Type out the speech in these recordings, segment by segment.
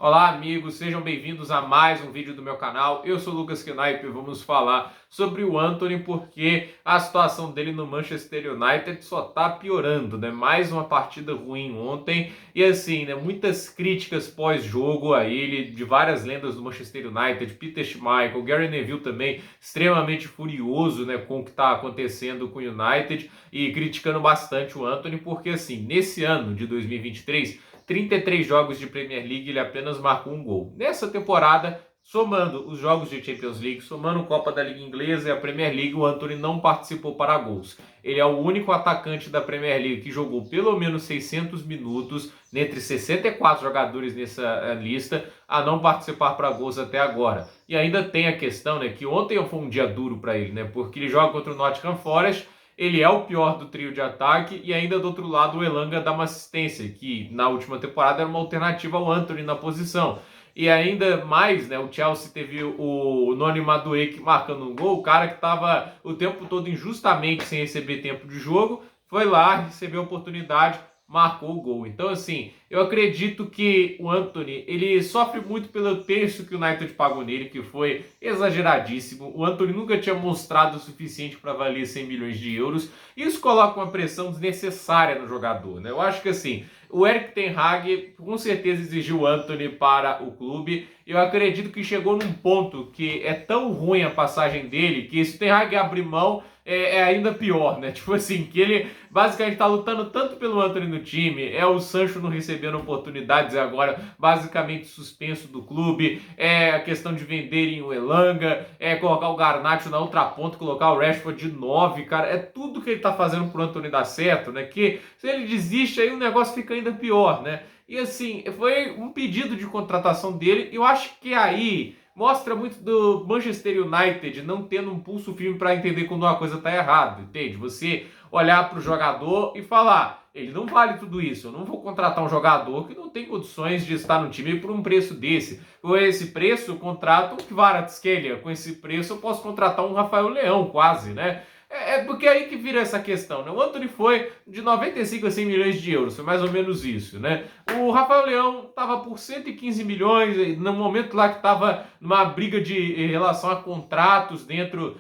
Olá, amigos, sejam bem-vindos a mais um vídeo do meu canal. Eu sou o Lucas Knaip e vamos falar sobre o Antony porque a situação dele no Manchester United só tá piorando, né? Mais uma partida ruim ontem e assim, né? Muitas críticas pós-jogo a ele de várias lendas do Manchester United, Peter Schmeichel, Gary Neville também extremamente furioso, né, com o que tá acontecendo com o United e criticando bastante o Antony porque assim, nesse ano de 2023 33 jogos de Premier League, ele apenas marcou um gol. Nessa temporada, somando os jogos de Champions League, somando Copa da Liga Inglesa e a Premier League, o Antony não participou para gols. Ele é o único atacante da Premier League que jogou pelo menos 600 minutos, dentre 64 jogadores nessa lista, a não participar para gols até agora. E ainda tem a questão, né, que ontem foi um dia duro para ele, né, porque ele joga contra o Nottingham Forest. Ele é o pior do trio de ataque e ainda do outro lado o Elanga dá uma assistência, que na última temporada era uma alternativa ao Antony na posição. E ainda mais, né, o Chelsea teve o Noni Madueke marcando um gol, o cara que estava o tempo todo injustamente sem receber tempo de jogo, foi lá, recebeu a oportunidade, marcou o gol. Então, assim, eu acredito que o Antony, ele sofre muito pelo preço que o United pagou nele, que foi exageradíssimo. O Antony nunca tinha mostrado o suficiente para valer 100 milhões de euros. Isso coloca uma pressão desnecessária no jogador, né? Eu acho que, assim, o Erik ten Hag com certeza exigiu o Antony para o clube. Eu acredito que chegou num ponto que é tão ruim a passagem dele que se o Ten Hag abrir mão, é ainda pior, né? Tipo assim, que ele basicamente tá lutando tanto pelo Antony no time, é o Sancho não recebendo oportunidades agora, basicamente suspenso do clube, é a questão de venderem o Elanga, é colocar o Garnacho na outra ponta, colocar o Rashford de 9, cara, é tudo que ele tá fazendo pro Antony dar certo, né? Que se ele desiste, aí o negócio fica ainda pior, né? E assim, foi um pedido de contratação dele, eu acho que aí mostra muito do Manchester United não tendo um pulso firme para entender quando uma coisa está errada, entende? Você olhar para o jogador e falar, ele não vale tudo isso, eu não vou contratar um jogador que não tem condições de estar no time por um preço desse. Com esse preço, eu contrato um Kvaratskhelia, com esse preço eu posso contratar um Rafael Leão, quase, né? Porque é aí que vira essa questão, né? O Antony foi de 95 a 100 milhões de euros, foi mais ou menos isso, né? O Rafael Leão estava por 115 milhões, no momento lá que estava numa briga em relação a contratos dentro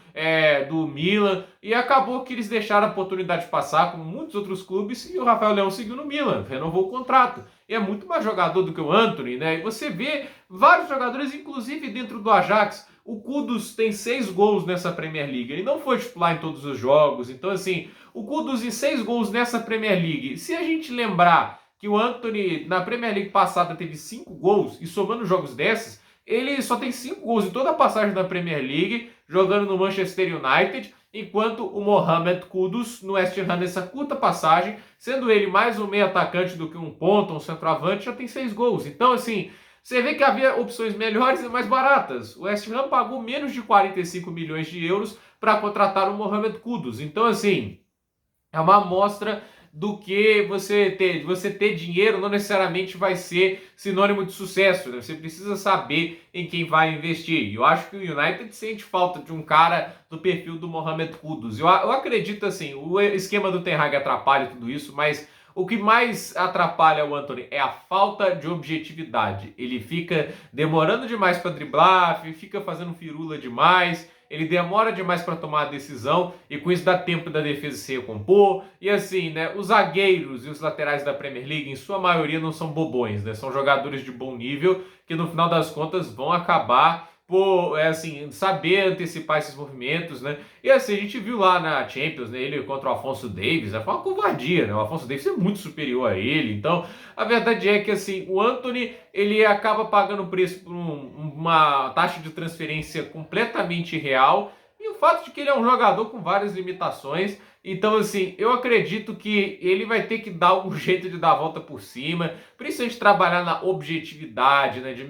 do Milan, e acabou que eles deixaram a oportunidade passar, como muitos outros clubes, e o Rafael Leão seguiu no Milan, renovou o contrato. E é muito mais jogador do que o Antony, né? E você vê vários jogadores, inclusive dentro do Ajax. O Kudus tem 6 gols nessa Premier League. Ele não foi titular em todos os jogos. Então, assim, o Kudus em 6 gols nessa Premier League. Se a gente lembrar que o Antony na Premier League passada teve 5 gols, e somando jogos desses, ele só tem 5 gols em toda a passagem da Premier League, jogando no Manchester United, enquanto o Mohamed Kudus no West Ham nessa curta passagem, sendo ele mais um meio atacante do que um ponta, um centroavante, já tem 6 gols. Então, assim, você vê que havia opções melhores e mais baratas. O West Ham pagou menos de 45 milhões de euros para contratar o Mohamed Kudus. Então, assim, é uma amostra do que você ter dinheiro não necessariamente vai ser sinônimo de sucesso, né? Você precisa saber em quem vai investir. E eu acho que o United sente falta de um cara do perfil do Mohamed Kudus. Eu acredito assim, o esquema do Ten Hag atrapalha tudo isso, mas o que mais atrapalha o Antony é a falta de objetividade. Ele fica demorando demais para driblar, fica fazendo firula demais, ele demora demais para tomar a decisão e com isso dá tempo da defesa se recompor. E assim, né, os zagueiros e os laterais da Premier League, em sua maioria, não são bobões, né? São jogadores de bom nível que no final das contas vão acabar por, assim, saber antecipar esses movimentos, né? E assim, a gente viu lá na Champions, né, ele contra o Alphonso Davies, né, foi uma covardia, né? O Alphonso Davies é muito superior a ele, então a verdade é que assim, o Antony, ele acaba pagando preço por uma taxa de transferência completamente irreal, e o fato de que ele é um jogador com várias limitações. Então, assim, eu acredito que ele vai ter que dar algum jeito de dar a volta por cima, principalmente trabalhar na objetividade, né, de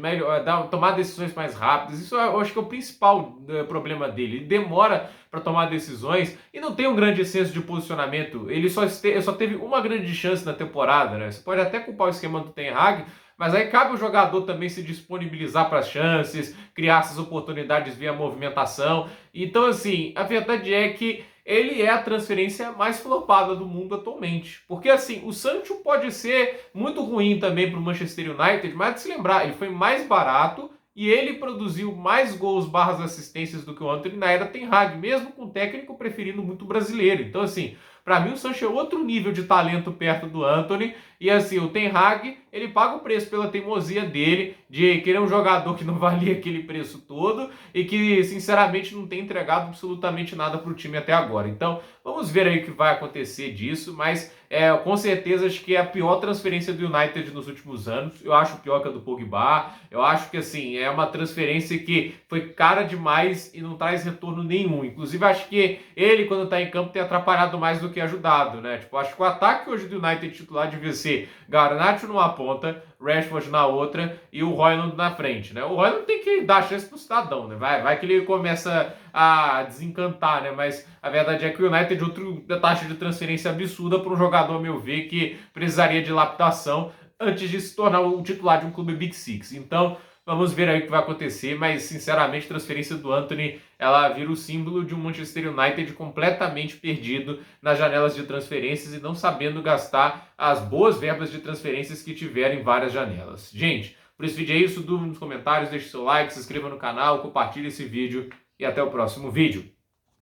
tomar decisões mais rápidas. Isso eu acho que é o principal problema dele. Ele demora para tomar decisões e não tem um grande senso de posicionamento. Ele só teve uma grande chance na temporada, né? Você pode até culpar o esquema do Ten Hag, mas aí cabe o jogador também se disponibilizar para as chances, criar essas oportunidades via movimentação. Então, assim, a verdade é que ele é a transferência mais flopada do mundo atualmente. Porque assim, o Sancho pode ser muito ruim também para o Manchester United, mas de se lembrar, ele foi mais barato e ele produziu mais gols barras assistências do que o Antony na era Ten Hag, mesmo com o técnico preferindo muito brasileiro. Então assim, para mim o Sancho é outro nível de talento perto do Antony. E assim, o Ten Hag, ele paga o preço pela teimosia dele de querer um jogador que não valia aquele preço todo e que, sinceramente, não tem entregado absolutamente nada para o time até agora. Então, vamos ver aí o que vai acontecer disso, mas com certeza acho que é a pior transferência do United nos últimos anos. Eu acho pior que a do Pogba. Eu acho que, assim, é uma transferência que foi cara demais e não traz retorno nenhum. Inclusive, acho que ele, quando tá em campo, tem atrapalhado mais do que ajudado, né? Tipo, acho que o ataque hoje do United titular devia ser Garnacho numa ponta, Rashford na outra e o Højlund na frente, né? O Højlund tem que dar chance pro cidadão, né? Vai que ele começa a desencantar, né? Mas a verdade é que o United tem outra taxa de transferência absurda para um jogador, a meu ver, que precisaria de lapidação antes de se tornar o titular de um clube Big Six. Então, vamos ver aí o que vai acontecer, mas sinceramente a transferência do Antony, ela vira o símbolo de um Manchester United completamente perdido nas janelas de transferências e não sabendo gastar as boas verbas de transferências que tiveram em várias janelas. Gente, por esse vídeo é isso, dúvida nos comentários, deixe seu like, se inscreva no canal, compartilhe esse vídeo e até o próximo vídeo.